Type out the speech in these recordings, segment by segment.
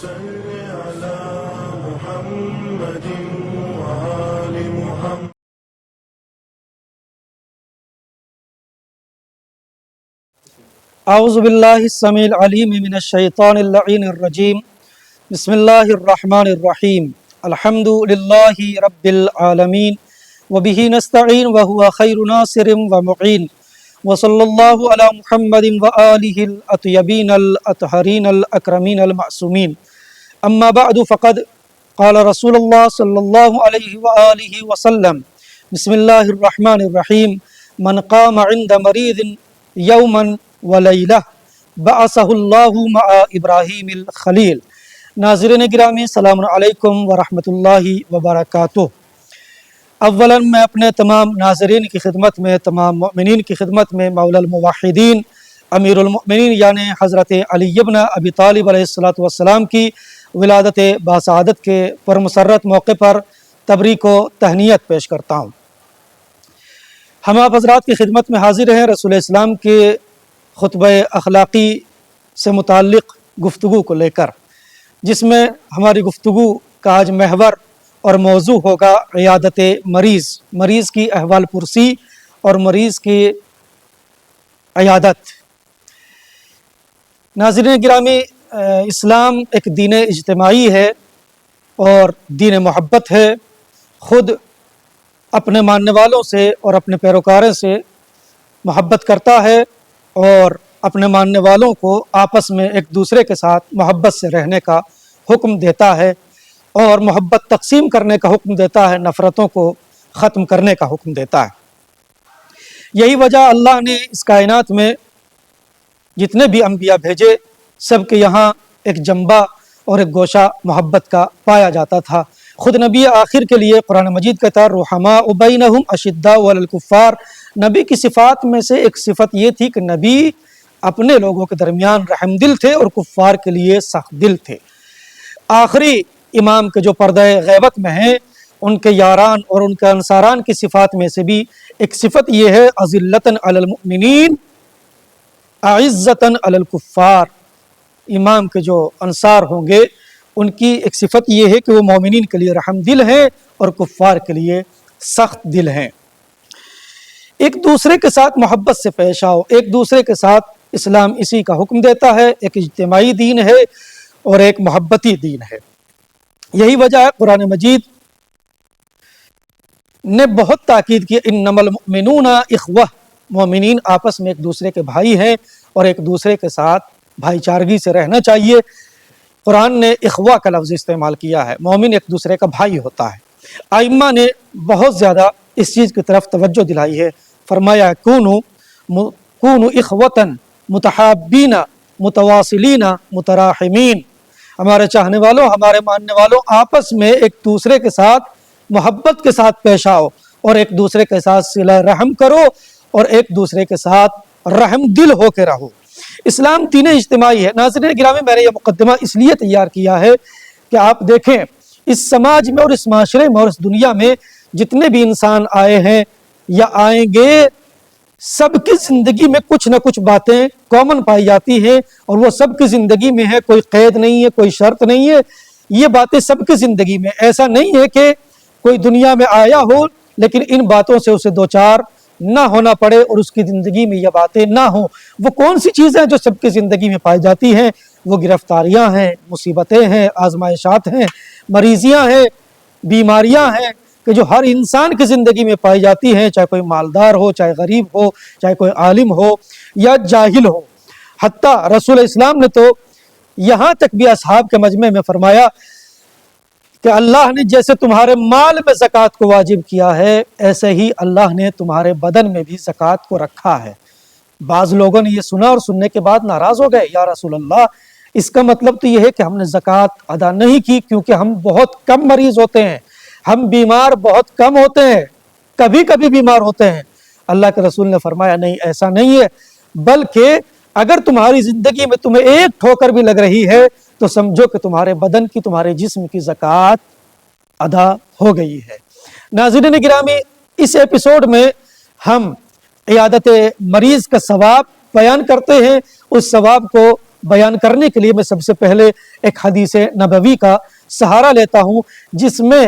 صل على محمد وآل محمد. اعوذ باللہ السمیع العلیم من الشیطان اللعین الرجیم. بسم اللہ الرحمن الرحیم. الحمد للہ رب العالمین وبہ نستعین وہو خیر ناصر ومعین وصلی اللہ علی محمد وآلہ الاطیبین الاطہرین الاکرمین المعصومین. اما بعد فقد قال رسول اللہ صلی اللہ علیہ وآلہ وسلم بسم اللہ الرحمن الرحیم. من قام عند مریض یوما ولیلہ بعثہ اللہ مع ابراہیم الخلیل. ناظرین گرامی السلام علیکم ورحمۃ اللہ وبرکاتہ. اولا میں اپنے تمام ناظرین کی خدمت میں، تمام مؤمنین کی خدمت میں مولا الموحدین امیر المؤمنین یعنی حضرت علی بن ابی طالب علیہ السلام کی ولادت باسعادت کے پرمسرت موقع پر تبریک و تہنیت پیش کرتا ہوں. ہم آپ حضرات کی خدمت میں حاضر ہیں رسول اسلام کے خطبہ اخلاقی سے متعلق گفتگو کو لے کر، جس میں ہماری گفتگو کا آج محور اور موضوع ہوگا عیادت مریض کی احوال پرسی اور مریض کی عیادت. ناظرین گرامی، اسلام ایک دین اجتماعی ہے اور دین محبت ہے. خود اپنے ماننے والوں سے اور اپنے پیروکاروں سے محبت کرتا ہے اور اپنے ماننے والوں کو آپس میں ایک دوسرے کے ساتھ محبت سے رہنے کا حکم دیتا ہے اور محبت تقسیم کرنے کا حکم دیتا ہے، نفرتوں کو ختم کرنے کا حکم دیتا ہے. یہی وجہ اللہ نے اس کائنات میں جتنے بھی انبیاء بھیجے سب کے یہاں ایک جنبہ اور ایک گوشہ محبت کا پایا جاتا تھا. خود نبی آخر کے لیے قرآن مجید کہتا ہے رحماء بینہم اشداء علی الکفار. نبی کی صفات میں سے ایک صفت یہ تھی کہ نبی اپنے لوگوں کے درمیان رحم دل تھے اور کفار کے لیے سخت دل تھے. آخری امام کے جو پردہ غیبت میں ہیں ان کے یاران اور ان کے انصاران کی صفات میں سے بھی ایک صفت یہ ہے اذلۃ علی المؤمنین اعزۃ علی الکفار. امام کے جو انصار ہوں گے ان کی ایک صفت یہ ہے کہ وہ مومنین کے لیے رحم دل ہیں اور کفار کے لیے سخت دل ہیں. ایک دوسرے کے ساتھ محبت سے پیش آؤ، ایک دوسرے کے ساتھ اسلام اسی کا حکم دیتا ہے. ایک اجتماعی دین ہے اور ایک محبتی دین ہے. یہی وجہ ہے قرآن مجید نے بہت تاکید کی انما المؤمنون اخوہ، مومنین آپس میں ایک دوسرے کے بھائی ہیں اور ایک دوسرے کے ساتھ بھائی چارگی سے رہنا چاہیے. قرآن نے اخوہ کا لفظ استعمال کیا ہے، مومن ایک دوسرے کا بھائی ہوتا ہے. ائمہ نے بہت زیادہ اس چیز کی طرف توجہ دلائی ہے. فرمایا کونوا اخوۃ متحابین متواصلین متراحمین. ہمارے چاہنے والوں، ہمارے ماننے والوں، آپس میں ایک دوسرے کے ساتھ محبت کے ساتھ پیش آؤ اور ایک دوسرے کے ساتھ صلہ رحم کرو اور ایک دوسرے کے ساتھ رحم دل ہو کے رہو. اسلام دین اجتماعی ہے. ناظرین گرامی، میں نے یہ مقدمہ اس لیے تیار کیا ہے کہ آپ دیکھیں اس سماج میں اور اس معاشرے میں اور اس دنیا میں جتنے بھی انسان آئے ہیں یا آئیں گے، سب کی زندگی میں کچھ نہ کچھ باتیں کامن پائی جاتی ہیں اور وہ سب کی زندگی میں ہے. کوئی قید نہیں ہے، کوئی شرط نہیں ہے. یہ باتیں سب کی زندگی میں. ایسا نہیں ہے کہ کوئی دنیا میں آیا ہو لیکن ان باتوں سے اسے دوچار نہ ہونا پڑے اور اس کی زندگی میں یہ باتیں نہ ہوں. وہ کون سی چیزیں جو سب کی زندگی میں پائی جاتی ہیں؟ وہ گرفتاریاں ہیں، مصیبتیں ہیں، آزمائشات ہیں، مریضیاں ہیں، بیماریاں ہیں کہ جو ہر انسان کی زندگی میں پائی جاتی ہیں، چاہے کوئی مالدار ہو، چاہے غریب ہو، چاہے کوئی عالم ہو یا جاہل ہو. حتیٰ رسول اسلام نے تو یہاں تک بھی اصحاب کے مجمع میں فرمایا کہ اللہ نے جیسے تمہارے مال میں زکوٰۃ کو واجب کیا ہے ایسے ہی اللہ نے تمہارے بدن میں بھی زکوٰۃ کو رکھا ہے. بعض لوگوں نے یہ سنا اور سننے کے بعد ناراض ہو گئے، یا رسول اللہ اس کا مطلب تو یہ ہے کہ ہم نے زکوٰۃ ادا نہیں کی کیونکہ ہم بہت کم مریض ہوتے ہیں، ہم بیمار بہت کم ہوتے ہیں، کبھی کبھی بیمار ہوتے ہیں. اللہ کے رسول نے فرمایا نہیں، ایسا نہیں ہے، بلکہ اگر تمہاری زندگی میں تمہیں ایک ٹھوکر بھی لگ رہی ہے تو سمجھو کہ تمہارے بدن کی، تمہارے جسم کی زکوٰۃ ادا ہو گئی ہے. ناظرین گرامی، اس ایپیسوڈ میں ہم عیادت مریض کا ثواب بیان کرتے ہیں. اس ثواب کو بیان کرنے کے لیے میں سب سے پہلے ایک حدیث نبوی کا سہارا لیتا ہوں، جس میں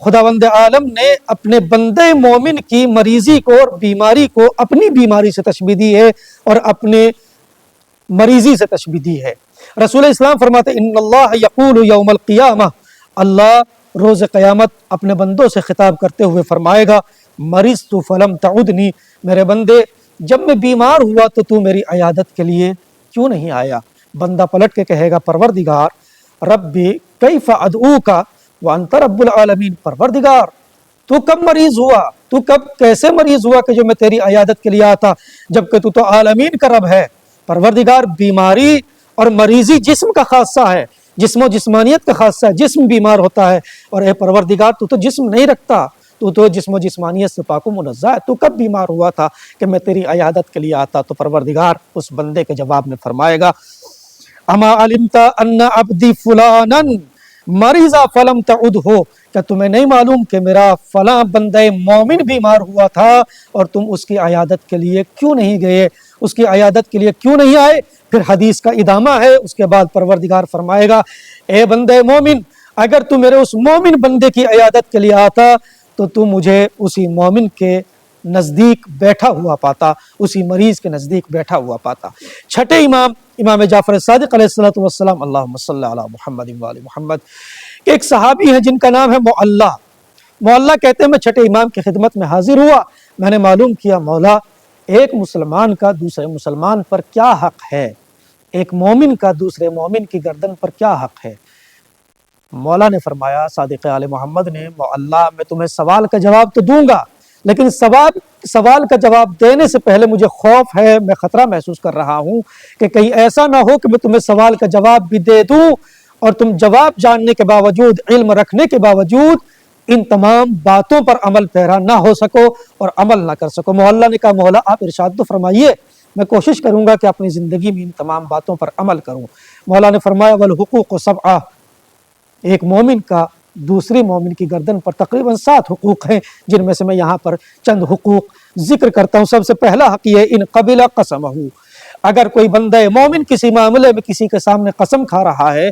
خداوند عالم نے اپنے بندے مومن کی مریضی کو اور بیماری کو اپنی بیماری سے تشبیہ دی ہے اور اپنے مریضی سے تشبیہ دی ہے۔ رسول اسلام فرماتے ہیں ان اللہ یقول یوم القیامہ، اللہ روز قیامت اپنے بندوں سے خطاب کرتے ہوئے فرمائے گا مرضت فلم تعدنی، میرے بندے جب میں بیمار ہوا تو میری عیادت کے لیے کیوں نہیں آیا؟ بندہ پلٹ کے کہے گا پروردگار ربی کیف ادعوک وانت رب العالمین، پروردگار تو کب مریض ہوا، تو کب کیسے مریض ہوا کہ جو میں تیری عیادت کے لیے آتا، جبکہ تو تو عالمین کا رب ہے۔ پروردگار بیماری اور مریضی جسم کا خاصہ ہے، جسم و جسمانیت کا خاصہ ہے، جسم بیمار ہوتا ہے، اور اے پروردگار تو جسم نہیں رکھتا، تو جسم و جسمانیت سے پاک و منزہ ہے، تو کب بیمار ہوا تھا کہ میں تیری عیادت کے لیے آتا؟ تو پروردگار اس بندے کے جواب میں فرمائے گا اما علمت ان عبدی فلانا مریضا فلم تعدہ، کیا تمہیں نہیں معلوم کہ میرا فلاں بندہ مومن بیمار ہوا تھا اور تم اس کی عیادت کے لیے کیوں نہیں گئے، اس کی عیادت کے لیے کیوں نہیں آئے؟ پھر حدیث کا ادامہ ہے، اس کے بعد پروردگار فرمائے گا اے بندے مومن، اگر تو میرے اس مومن بندے کی عیادت کے لیے آتا تو تو مجھے اسی مومن کے نزدیک بیٹھا ہوا پاتا، اسی مریض کے نزدیک بیٹھا ہوا پاتا۔ چھٹے امام جعفر صادق علیہ الصلوۃ والسلام اللہم صلی علی محمد وآل محمد، ایک صحابی ہیں جن کا نام ہے معلّہ کہتے ہیں میں چھٹے امام کی خدمت میں حاضر ہوا، میں نے معلوم کیا مولا ایک مسلمان کا دوسرے مسلمان پر کیا حق ہے، ایک مومن کا دوسرے مومن کی گردن پر کیا حق ہے؟ مولا نے فرمایا صادق آل محمد نے معلّہ میں تمہیں سوال کا جواب تو دوں گا، لیکن سوال کا جواب دینے سے پہلے مجھے خوف ہے، میں خطرہ محسوس کر رہا ہوں کہ کہیں ایسا نہ ہو کہ میں تمہیں سوال کا جواب بھی دے دوں اور تم جواب جاننے کے باوجود، علم رکھنے کے باوجود ان تمام باتوں پر عمل پیرا نہ ہو سکو اور عمل نہ کر سکو۔ معلّہ نے کہا مولا آپ ارشاد تو فرمائیے، میں کوشش کروں گا کہ اپنی زندگی میں ان تمام باتوں پر عمل کروں۔ مولا نے فرمایا والحقوق سبعہ، ایک مومن کا دوسری مومن کی گردن پر تقریباً 7 حقوق ہیں، جن میں سے میں یہاں پر چند حقوق ذکر کرتا ہوں۔ سب سے پہلا حق یہ ان قبل قسمہ، اگر کوئی بندہ مومن کسی معاملے میں کسی کے سامنے قسم کھا رہا ہے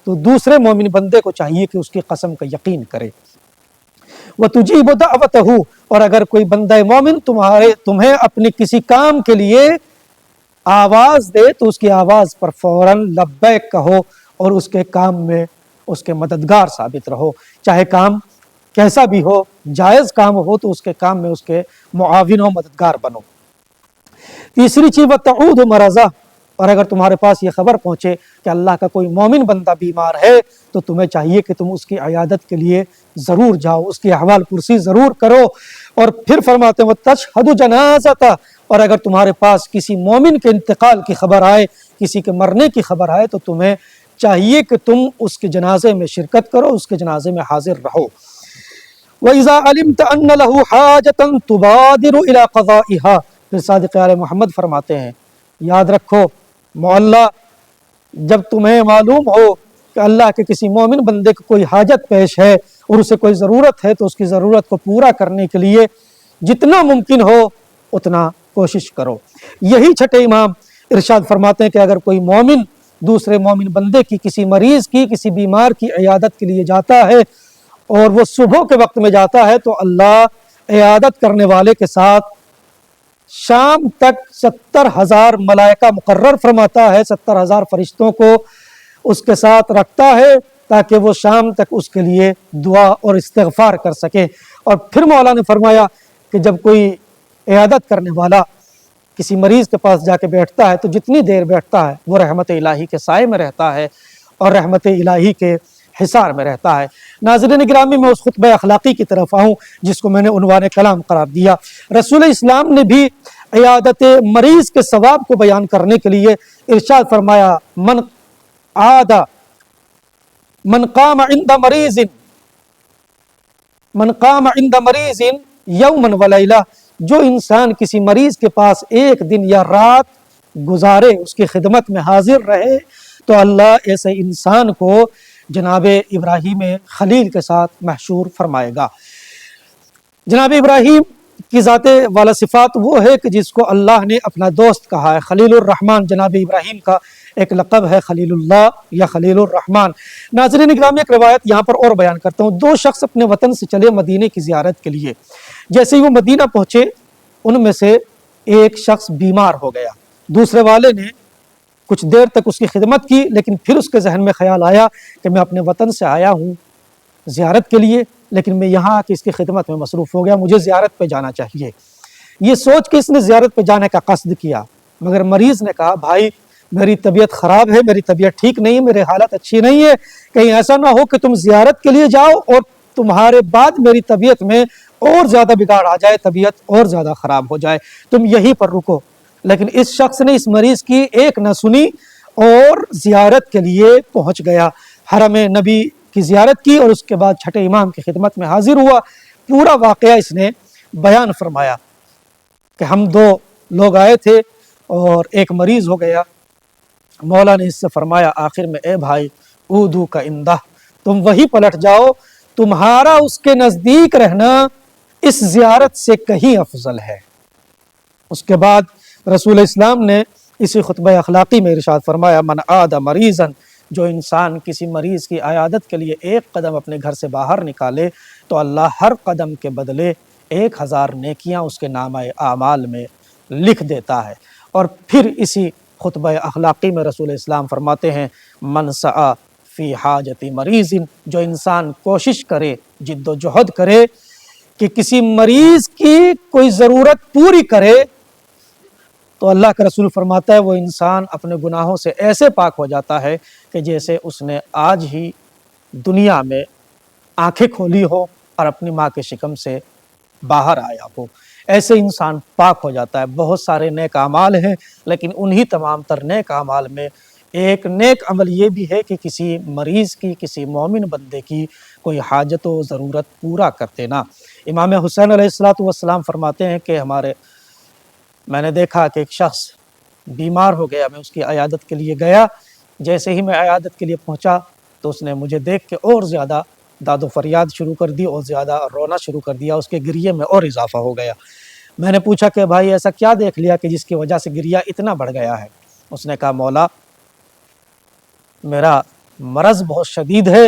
تو دوسرے مومن بندے کو چاہیے کہ اس کی قسم کا یقین کرے۔ وَتُجِيبُ دَعْوَتَهُ، اور اگر کوئی بندہ مومن تمہیں اپنے کسی کام کے لیے آواز دے تو اس کی آواز پر فوراً لبیک کہو اور اس کے کام میں اس کے مددگار ثابت رہو، چاہے کام کیسا بھی ہو، جائز کام ہو تو اس کے کام میں اس کے معاون و مددگار بنو۔ تیسری چیز وَتَعُودُ مَرَضَهُ، اور اگر تمہارے پاس یہ خبر پہنچے کہ اللہ کا کوئی مومن بندہ بیمار ہے تو تمہیں چاہیے کہ تم اس کی عیادت کے لیے ضرور جاؤ، اس کی احوال پرسی ضرور کرو۔ اور پھر فرماتے ہیں وَتَشْهَدُ جَنَازَتَهُ، اور اگر تمہارے پاس کسی مومن کے انتقال کی خبر آئے، کسی کے مرنے کی خبر آئے تو تمہیں چاہیے کہ تم اس کے جنازے میں شرکت کرو، اس کے جنازے میں حاضر رہو۔ وَإِذَا عَلِمْتَ أَنَّ لَهُ حَاجَةً تُبَادِرُ إِلَىٰ قَضَائِهَا، پھر صادق آل محمد فرماتے ہیں یاد رکھو معلّہ، جب تمہیں معلوم ہو کہ اللہ کے کسی مومن بندے کو کوئی حاجت پیش ہے اور اسے کوئی ضرورت ہے تو اس کی ضرورت کو پورا کرنے کے لیے جتنا ممکن ہو اتنا کوشش کرو۔ یہی چھٹے امام ارشاد فرماتے ہیں کہ اگر کوئی مومن دوسرے مومن بندے کی، کسی مریض کی، کسی بیمار کی عیادت کے لیے جاتا ہے اور وہ صبح کے وقت میں جاتا ہے تو اللہ عیادت کرنے والے کے ساتھ شام تک 70,000 ملائکہ مقرر فرماتا ہے، 70,000 فرشتوں کو اس کے ساتھ رکھتا ہے تاکہ وہ شام تک اس کے لیے دعا اور استغفار کر سکے۔ اور پھر مولا نے فرمایا کہ جب کوئی عیادت کرنے والا کسی مریض کے پاس جا کے بیٹھتا ہے تو جتنی دیر بیٹھتا ہے وہ رحمت الہی کے سائے میں رہتا ہے اور رحمت الہی کے حصار میں رہتا ہے۔ ناظرین گرامی، میں اس خطبہ اخلاقی کی طرف آؤں جس کو میں نے عنوان کلام قرار دیا۔ رسول اسلام نے بھی عیادت مریض کے ثواب کو بیان کرنے کے لیے ارشاد فرمایا من قام عند مریض یوما ولیلہ، جو انسان کسی مریض کے پاس ایک دن یا رات گزارے، اس کی خدمت میں حاضر رہے تو اللہ ایسے انسان کو جناب ابراہیم خلیل کے ساتھ محشور فرمائے گا۔ جناب ابراہیم کی ذات والا صفات وہ ہے کہ جس کو اللہ نے اپنا دوست کہا ہے۔ خلیل الرحمن جناب ابراہیم کا ایک لقب ہے خلیل اللہ یا خلیل الرحمن۔ ناظرین اکرامی، ایک روایت یہاں پر اور بیان کرتا ہوں۔ دو شخص اپنے وطن سے چلے مدینے کی زیارت کے لیے۔ جیسے ہی وہ مدینہ پہنچے، ان میں سے ایک شخص بیمار ہو گیا۔ دوسرے والے نے کچھ دیر تک اس کی خدمت کی، لیکن پھر اس کے ذہن میں خیال آیا کہ میں اپنے وطن سے آیا ہوں زیارت کے لیے، لیکن میں یہاں آ کے اس کی خدمت میں مصروف ہو گیا، مجھے زیارت پہ جانا چاہیے۔ یہ سوچ کے اس نے زیارت پہ جانے کا قصد کیا، مگر مریض نے کہا بھائی میری طبیعت خراب ہے، میری طبیعت ٹھیک نہیں ہے، میری حالت اچھی نہیں ہے، کہیں ایسا نہ ہو کہ تم زیارت کے لیے جاؤ اور تمہارے بعد میری طبیعت میں اور زیادہ بگاڑ آ جائے، طبیعت اور زیادہ خراب ہو جائے، تم یہیں پر رکو۔ لیکن اس شخص نے اس مریض کی ایک نہ سنی اور زیارت کے لیے پہنچ گیا، حرم نبی کی زیارت کی اور اس کے بعد چھٹے امام کی خدمت میں حاضر ہوا۔ پورا واقعہ اس نے بیان فرمایا کہ ہم دو لوگ آئے تھے اور ایک مریض ہو گیا۔ مولا نے اس سے فرمایا آخر میں اے بھائی اودو کا اندہ، تم وہی پلٹ جاؤ، تمہارا اس کے نزدیک رہنا اس زیارت سے کہیں افضل ہے۔ اس کے بعد رسول اسلام نے اسی خطبہ اخلاقی میں ارشاد فرمایا من عاد مریضا، جو انسان کسی مریض کی عیادت کے لیے ایک قدم اپنے گھر سے باہر نکالے تو اللہ ہر قدم کے بدلے 1000 نیکیاں اس کے نامہ اعمال میں لکھ دیتا ہے۔ اور پھر اسی خطبہ اخلاقی میں رسول اسلام فرماتے ہیں من سعی فی حاجت مریض، جو انسان کوشش کرے، جد و جہد کرے کہ کسی مریض کی کوئی ضرورت پوری کرے، تو اللہ کا رسول فرماتا ہے وہ انسان اپنے گناہوں سے ایسے پاک ہو جاتا ہے کہ جیسے اس نے آج ہی دنیا میں آنکھیں کھولی ہو اور اپنی ماں کے شکم سے باہر آیا ہو، ایسے انسان پاک ہو جاتا ہے۔ بہت سارے نیک اعمال ہیں، لیکن انہی تمام تر نیک اعمال میں ایک نیک عمل یہ بھی ہے کہ کسی مریض کی، کسی مومن بندے کی کوئی حاجت و ضرورت پورا کر دینا۔ امام حسین علیہ السلام فرماتے ہیں کہ میں نے دیکھا کہ ایک شخص بیمار ہو گیا، میں اس کی عیادت کے لیے گیا، جیسے ہی میں عیادت کے لیے پہنچا تو اس نے مجھے دیکھ کے اور زیادہ داد و فریاد شروع کر دی اور زیادہ رونا شروع کر دیا، اس کے گریے میں اور اضافہ ہو گیا۔ میں نے پوچھا کہ بھائی ایسا کیا دیکھ لیا کہ جس کی وجہ سے گریہ اتنا بڑھ گیا ہے؟ اس نے کہا مولا میرا مرض بہت شدید ہے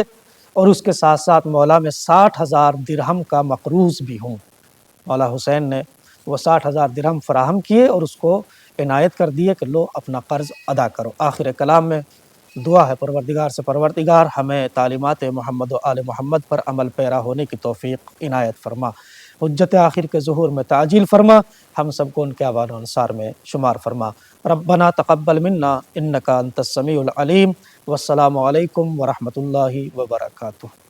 اور اس کے ساتھ ساتھ مولا میں 60,000 درہم کا مقروض بھی ہوں۔ مولا حسین نے وہ 60,000 درہم فراہم کیے اور اس کو عنایت کر دیے کہ لو اپنا قرض ادا کرو۔ آخر کلام میں دعا ہے پروردگار سے، پروردگار ہمیں تعلیمات محمد و آل محمد پر عمل پیرا ہونے کی توفیق عنایت فرما، حجت آخر کے ظہور میں تعجیل فرما، ہم سب کو ان کے اعوان و انصار میں شمار فرما۔ ربنا تقبل منا انک انت السمیع العلیم، والسلام علیکم ورحمۃ اللہ وبرکاتہ۔